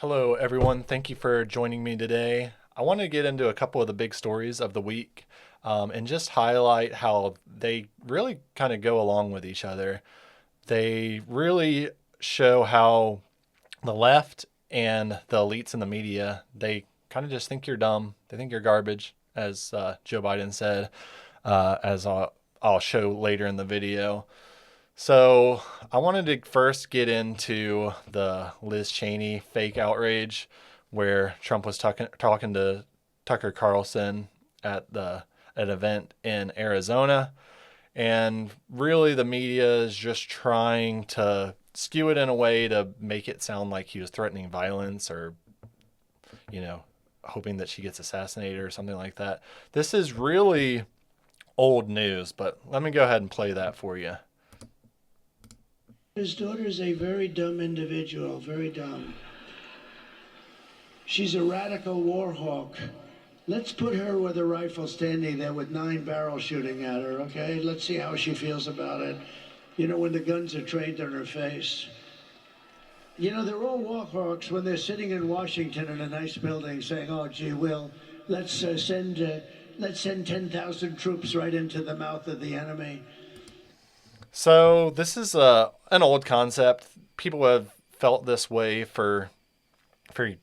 Hello, everyone. Thank you for joining me today. I want to get into a couple of the big stories of the week and just highlight how they really kind of go along with each other. They really show how the left and the elites in the media, they kind of just think you're dumb. They think you're garbage, as Joe Biden said, as I'll show later in the video. So I wanted to first get into the Liz Cheney fake outrage, where Trump was talking to Tucker Carlson at the an event in Arizona, and really the media is just trying to skew it in a way to make it sound like he was threatening violence or you know hoping that she gets assassinated or something like that. This is really old news, but let me go ahead and play that for you. His daughter is a very dumb individual, very dumb. She's a radical war hawk. Let's put her with a rifle standing there with 9 barrels shooting at her, okay? Let's see how she feels about it. You know, when the guns are trained on her face. You know, they're all war hawks when they're sitting in Washington in a nice building saying, oh, gee, Will, let's send 10,000 troops right into the mouth of the enemy. So this is an old concept. People have felt this way for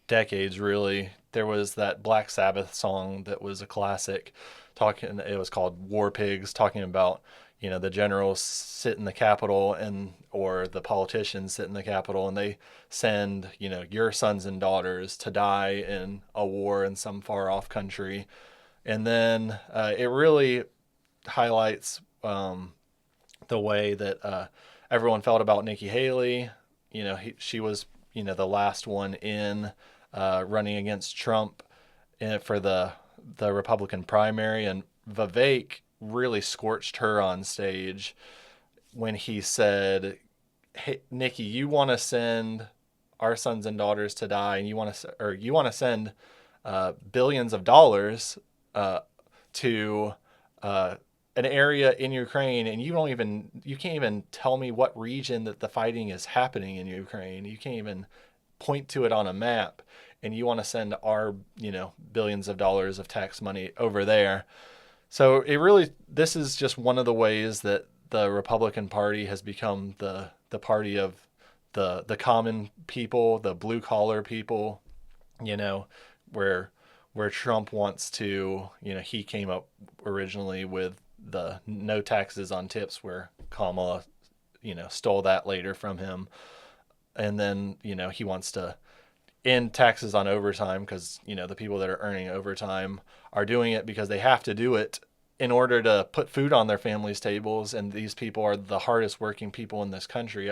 decades. Really, there was that Black Sabbath song that was a classic. Talking, it was called War Pigs, talking about the generals sit in the Capitol and or the politicians sit in the Capitol and they send your sons and daughters to die in a war in some far off country, and then it really highlights the way that everyone felt about Nikki Haley. She was the last one in running against Trump for the Republican primary, and Vivek really scorched her on stage when he said, "Hey, Nikki, you want to send our sons and daughters to die, and you want to send billions of dollars to an area in Ukraine, and you can't even tell me what region that the fighting is happening in Ukraine. You can't even point to it on a map, and you want to send our billions of dollars of tax money over there." So this is just one of the ways that the Republican Party has become the party of the common people, the blue collar people, you know, where Trump wants to, he came up originally with the no taxes on tips, where Kamala, stole that later from him. And then, he wants to end taxes on overtime because, the people that are earning overtime are doing it because they have to do it in order to put food on their families' tables. And these people are the hardest working people in this country.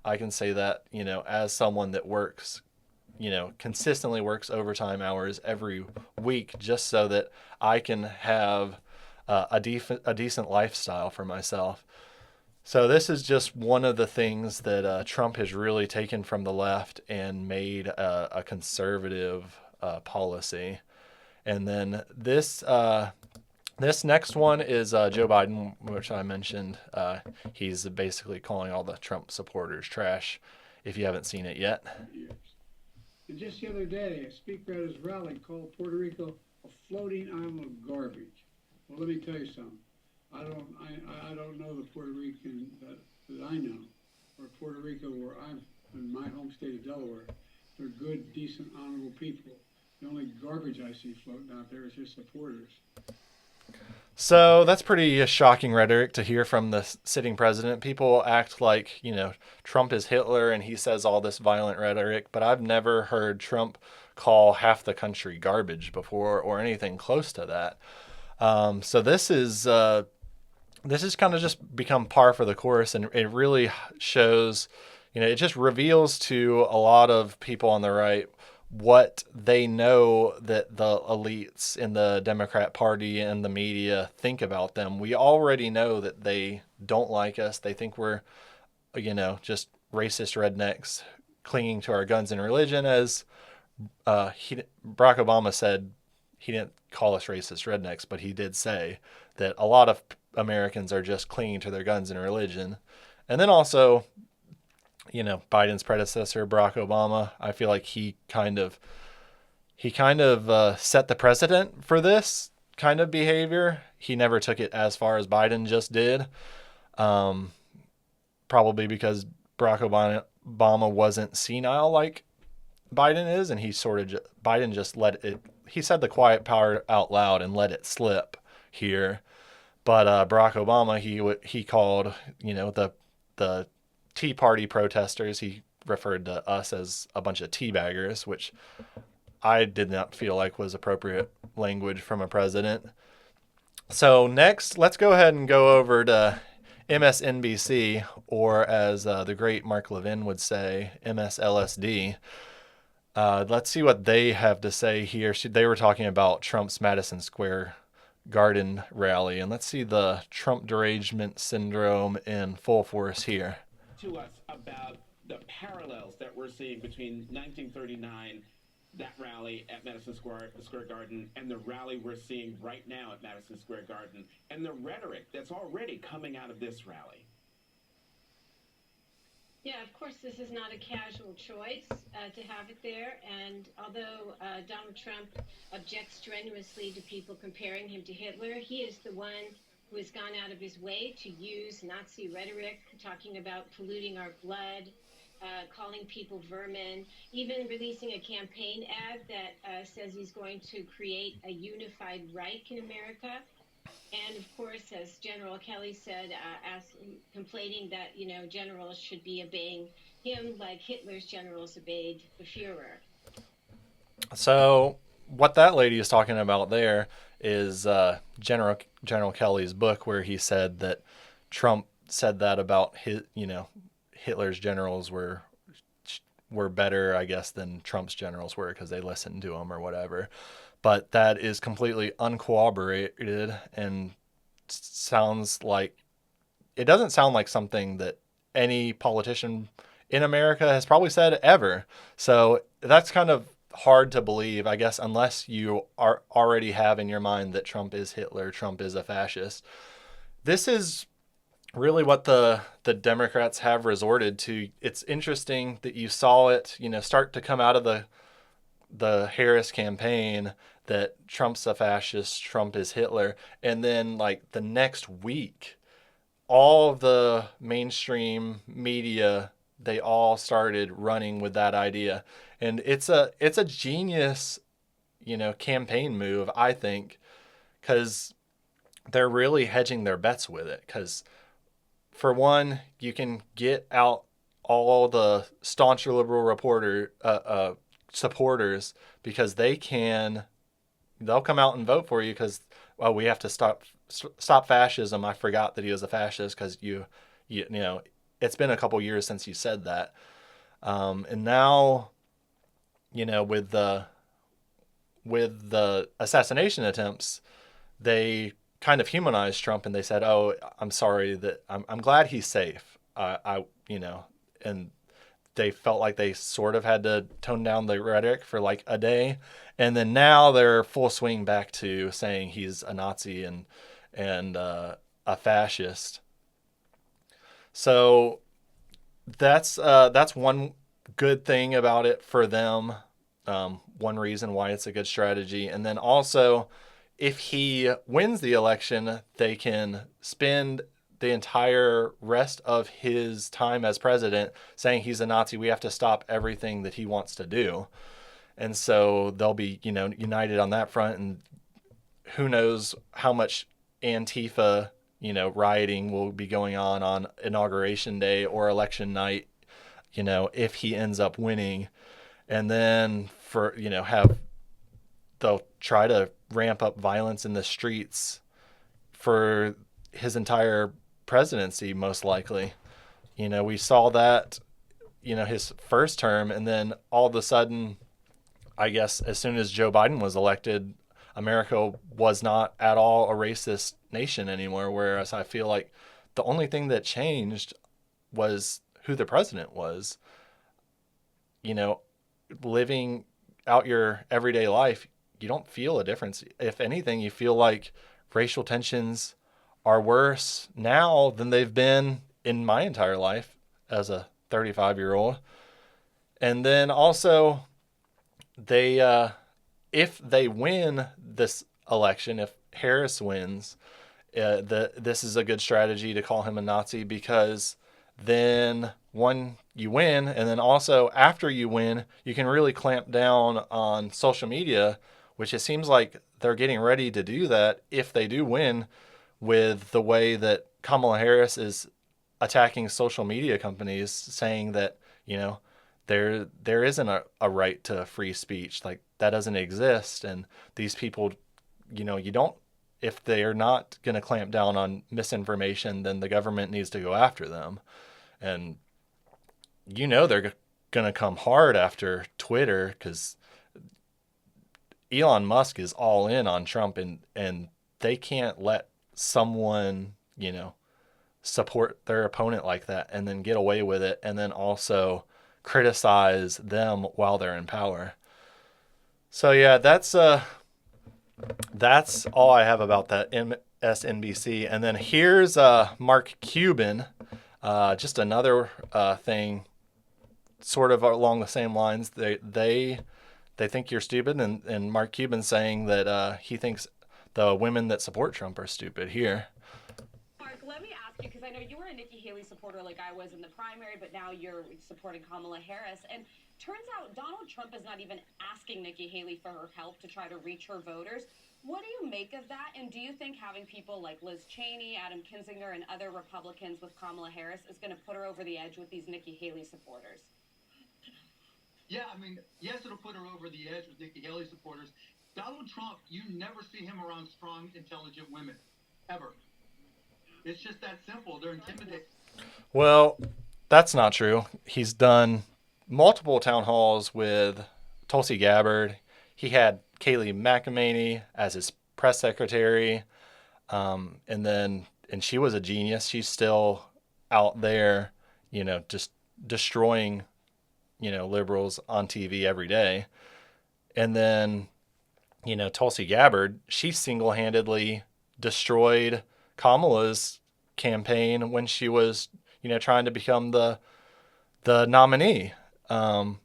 I can say that, as someone that works consistently works overtime hours every week just so that I can have a decent lifestyle for myself. So this is just one of the things that Trump has really taken from the left and made a conservative policy. And then this next one is Joe Biden, which I mentioned. He's basically calling all the Trump supporters trash. If you haven't seen it yet. And just the other day, a speaker at his rally called Puerto Rico a floating island of garbage. Well, let me tell you something. I don't know the Puerto Rican that I know, or Puerto Rico where I'm in my home state of Delaware. They're good, decent, honorable people. The only garbage I see floating out there is his supporters. So that's pretty shocking rhetoric to hear from the sitting president. People act like, Trump is Hitler and he says all this violent rhetoric, but I've never heard Trump call half the country garbage before or anything close to that. So this is kind of just become par for the course, and it really shows, it just reveals to a lot of people on the right what they know that the elites in the Democrat Party and the media think about them. We already know that they don't like us. They think we're, just racist rednecks clinging to our guns and religion. As Barack Obama said, he didn't call us racist rednecks, but he did say that a lot of Americans are just clinging to their guns and religion. And then also, Biden's predecessor, Barack Obama. I feel like he kind of set the precedent for this kind of behavior. He never took it as far as Biden just did, um, probably because Barack Obama wasn't senile like Biden is, and Biden just let it. He said the quiet power out loud and let it slip here. But Barack Obama, he called the Tea Party protesters. He referred to us as a bunch of teabaggers, which I did not feel like was appropriate language from a president. So next, let's go ahead and go over to MSNBC, or as the great Mark Levin would say, MSLSD. Let's see what they have to say here. They were talking about Trump's Madison Square Garden rally, and let's see the Trump derangement syndrome in full force here. To us about the parallels that we're seeing between 1939, that rally at Madison Square Garden, and the rally we're seeing right now at Madison Square Garden, and the rhetoric that's already coming out of this rally. Yeah, of course, this is not a casual choice to have it there. And although Donald Trump objects strenuously to people comparing him to Hitler, he is the one who has gone out of his way to use Nazi rhetoric, talking about polluting our blood, calling people vermin, even releasing a campaign ad that says he's going to create a unified Reich in America. And of course, as General Kelly said, complaining that, generals should be obeying him like Hitler's generals obeyed the Fuhrer. So what that lady is talking about there is General Kelly's book, where he said that Trump said that about Hitler's generals were better, I guess, than Trump's generals were because they listened to him or whatever. But that is completely uncorroborated and it doesn't sound like something that any politician in America has probably said ever. So that's kind of hard to believe, I guess, unless you already have in your mind that Trump is Hitler, Trump is a fascist. This is really what the Democrats have resorted to. It's interesting that you saw it, start to come out of the Harris campaign that Trump's a fascist, Trump is Hitler, and then like the next week, all of the mainstream media, they all started running with that idea, and it's a genius, campaign move, I think, because they're really hedging their bets with it. Because for one, you can get out all the staunch liberal supporters, because they'll come out and vote for you because, well, we have to stop fascism. I forgot that he was a fascist because you it's been a couple years since you said that, and now, with the assassination attempts, they kind of humanized Trump, and they said, "Oh, I'm sorry that I'm glad he's safe." And they felt like they sort of had to tone down the rhetoric for like a day, and then now they're full swing back to saying he's a Nazi and a fascist. So that's one good thing about it for them. One reason why it's a good strategy, and then also, if he wins the election, they can spend the entire rest of his time as president saying he's a Nazi. We have to stop everything that he wants to do. And so they'll be, united on that front. And who knows how much Antifa, rioting will be going on Inauguration Day or election night, if he ends up winning. And then they'll try to ramp up violence in the streets for his entire presidency, most likely. We saw that, his first term, and then all of a sudden, I guess, as soon as Joe Biden was elected, America was not at all a racist nation anymore. Whereas I feel like the only thing that changed was who the president was. Living out your everyday life, you don't feel a difference. If anything, you feel like racial tensions are worse now than they've been in my entire life as a 35-year-old. And then also, they if they win this election, if Harris wins, this is a good strategy to call him a Nazi, because then one, you win, and then also after you win, you can really clamp down on social media, which it seems like they're getting ready to do that if they do win, with the way that Kamala Harris is attacking social media companies, saying that, there isn't a right to free speech, like that doesn't exist, and these people, you don't, if they're not going to clamp down on misinformation, then the government needs to go after them. And they're going to come hard after Twitter, because Elon Musk is all in on Trump, and they can't let someone, support their opponent like that and then get away with it, and then also criticize them while they're in power. So yeah, that's all I have about that MSNBC. And then here's Mark Cuban, just another thing, sort of along the same lines. They think you're stupid, and Mark Cuban saying that he thinks the women that support Trump are stupid. Here. Mark, let me ask you, because I know you were a Nikki Haley supporter like I was in the primary, but now you're supporting Kamala Harris. And turns out Donald Trump is not even asking Nikki Haley for her help to try to reach her voters. What do you make of that? And do you think having people like Liz Cheney, Adam Kinzinger, and other Republicans with Kamala Harris is going to put her over the edge with these Nikki Haley supporters? Yeah, I mean, yes, it'll put her over the edge with Nikki Haley supporters. Donald Trump, you never see him around strong, intelligent women, ever. It's just that simple. They're intimidated. Well, that's not true. He's done multiple town halls with Tulsi Gabbard. He had Kayleigh McEnany as his press secretary. And she was a genius. She's still out there, just destroying, liberals on TV every day. And then, Tulsi Gabbard, she single-handedly destroyed Kamala's campaign when she was, trying to become the nominee on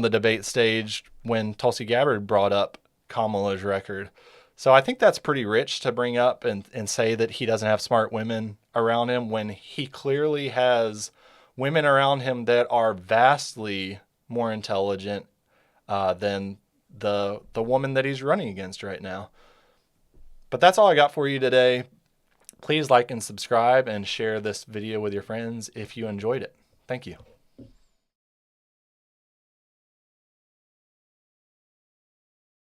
the debate stage, when Tulsi Gabbard brought up Kamala's record. So I think that's pretty rich to bring up and say that he doesn't have smart women around him, when he clearly has women around him that are vastly more intelligent than the woman that he's running against right now. But that's all I got for you today. Please like and subscribe and share this video with your friends if you enjoyed it. Thank you.